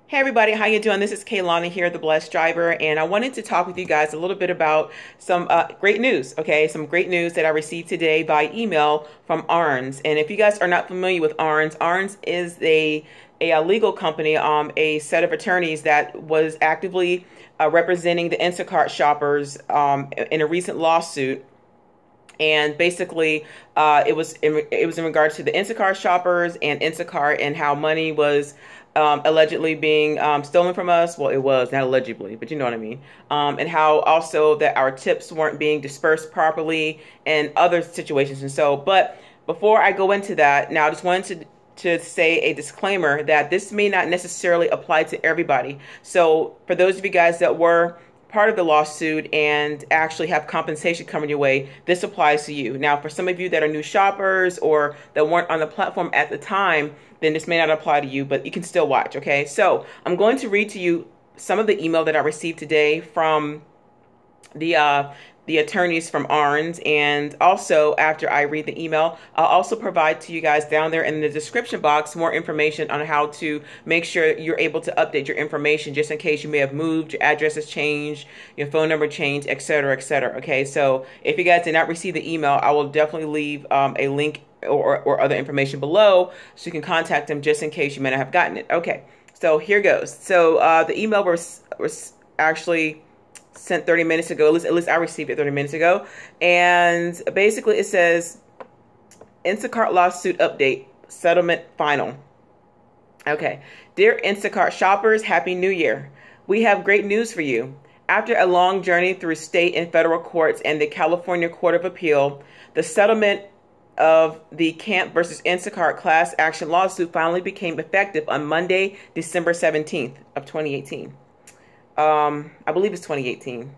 Hey everybody, how you doing? This is Kaylania here, the Blessed Driver, and I wanted to talk with you guys a little bit about some great news, okay? Some great news that I received today by email from Arns. And if you guys are not familiar with Arns, Arns is a legal company, a set of attorneys that was actively representing the Instacart shoppers in a recent lawsuit. And basically, it was in regards to the Instacart shoppers and Instacart and how money was allegedly being stolen from us. Well, it was not allegedly, but you know what I mean. And how also that our tips weren't being dispersed properly and other situations. And so, but before I go into that, now I just wanted to say a disclaimer that this may not necessarily apply to everybody. So for those of you guys that were part of the lawsuit and actually have compensation coming your way, this applies to you. Now, for some of you that are new shoppers or that weren't on the platform at the time, then this may not apply to you, but you can still watch, okay? So I'm going to read to you some of the email that I received today from the attorneys from Arns, and also after I read the email, I'll also provide to you guys down there in the description box more information on how to make sure you're able to update your information just in case you may have moved, your address has changed, your phone number changed, etc., etc. Okay, so if you guys did not receive the email, I will definitely leave a link or other information below so you can contact them just in case you may not have gotten it. Okay, so here goes. So the email was actually sent 30 minutes ago. At least I received it 30 minutes ago. And basically it says, Instacart lawsuit update, settlement final. Okay. Dear Instacart shoppers, Happy New Year. We have great news for you. After a long journey through state and federal courts and the California Court of Appeal, the settlement of the Camp versus Instacart class action lawsuit finally became effective on Monday, December 17th of 2018. I believe it's 2018.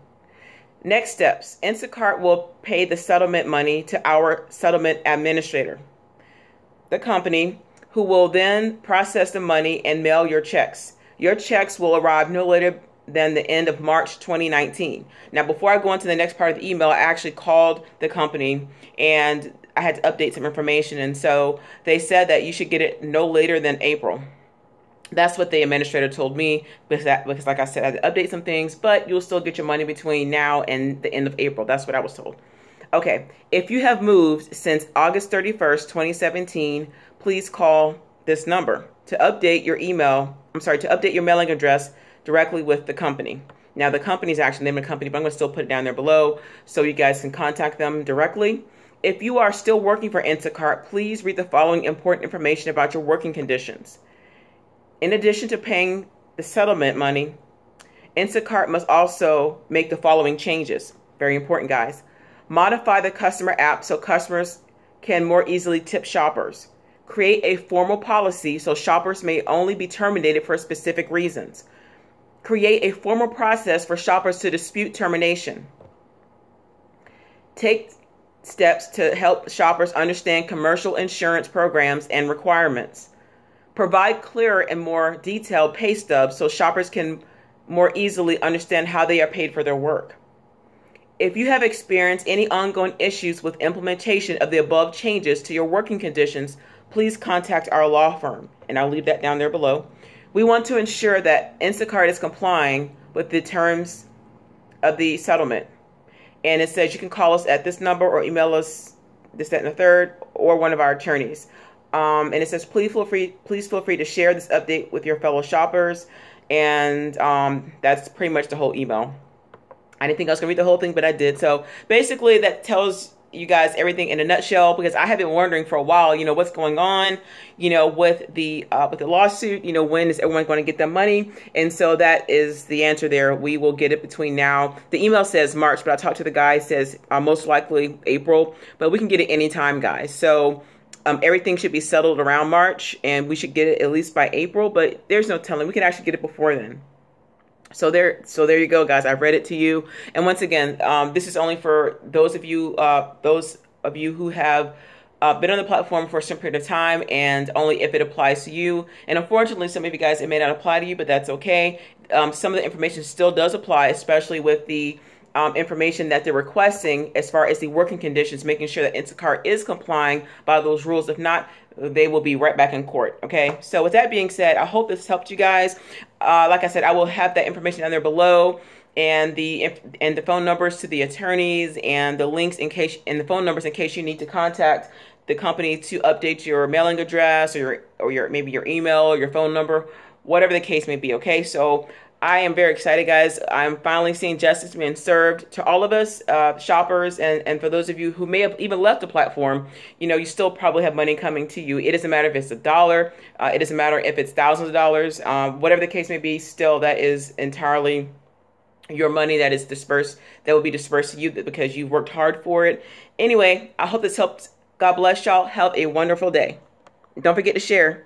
Next steps. Instacart will pay the settlement money to our settlement administrator, the company, who will then process the money and mail your checks. Your checks will arrive no later than the end of March 2019. Now, before I go on to the next part of the email, I actually called the company and I had to update some information. And so they said that you should get it no later than April. That's what the administrator told me, because like I said, I had to update some things, but you'll still get your money between now and the end of April. That's what I was told. Okay, if you have moved since August 31st, 2017, please call this number to update your update your mailing address directly with the company. Now, the company is actually the name of the company, but I'm going to still put it down there below so you guys can contact them directly. If you are still working for Instacart, please read the following important information about your working conditions. In addition to paying the settlement money, Instacart must also make the following changes. Very important, guys. Modify the customer app so customers can more easily tip shoppers. Create a formal policy so shoppers may only be terminated for specific reasons. Create a formal process for shoppers to dispute termination. Take steps to help shoppers understand commercial insurance programs and requirements. Provide clearer and more detailed pay stubs so shoppers can more easily understand how they are paid for their work. If you have experienced any ongoing issues with implementation of the above changes to your working conditions, please contact our law firm, and I'll leave that down there below. We want to ensure that Instacart is complying with the terms of the settlement. And it says you can call us at this number or email us this, that, and the third, or one of our attorneys. And it says, please feel free to share this update with your fellow shoppers. And that's pretty much the whole email. I didn't think I was going to read the whole thing, but I did. So basically that tells you guys everything in a nutshell, because I have been wondering for a while, what's going on, with the lawsuit, when is everyone going to get their money? And so that is the answer there. We will get it between now. The email says March, but I talked to the guy, says most likely April, but we can get it anytime, guys. So everything should be settled around March, and we should get it at least by April, but there's no telling. We can actually get it before then. So there you go, guys. I've read it to you. And once again, this is only for those of you who have been on the platform for some period of time, and only if it applies to you. And unfortunately, some of you guys, it may not apply to you, but that's okay. Some of the information still does apply, especially with the information that they're requesting as far as the working conditions, making sure that Instacart is complying by those rules. If not, they will be right back in court. Okay, so with that being said, I hope this helped you guys. Like I said, I will have that information down there below, and the phone numbers to the attorneys, and the links in case, and the phone numbers in case you need to contact the company to update your mailing address, or your maybe your email or your phone number, whatever the case may be. Okay, so I am very excited, guys. I'm finally seeing justice being served to all of us, shoppers, and for those of you who may have even left the platform, you know, you still probably have money coming to you. It doesn't matter if it's $1, it doesn't matter if it's thousands of dollars, whatever the case may be. Still, that is entirely your money that is dispersed, that will be dispersed to you because you've worked hard for it. Anyway, I hope this helped. God bless y'all. Have a wonderful day. Don't forget to share.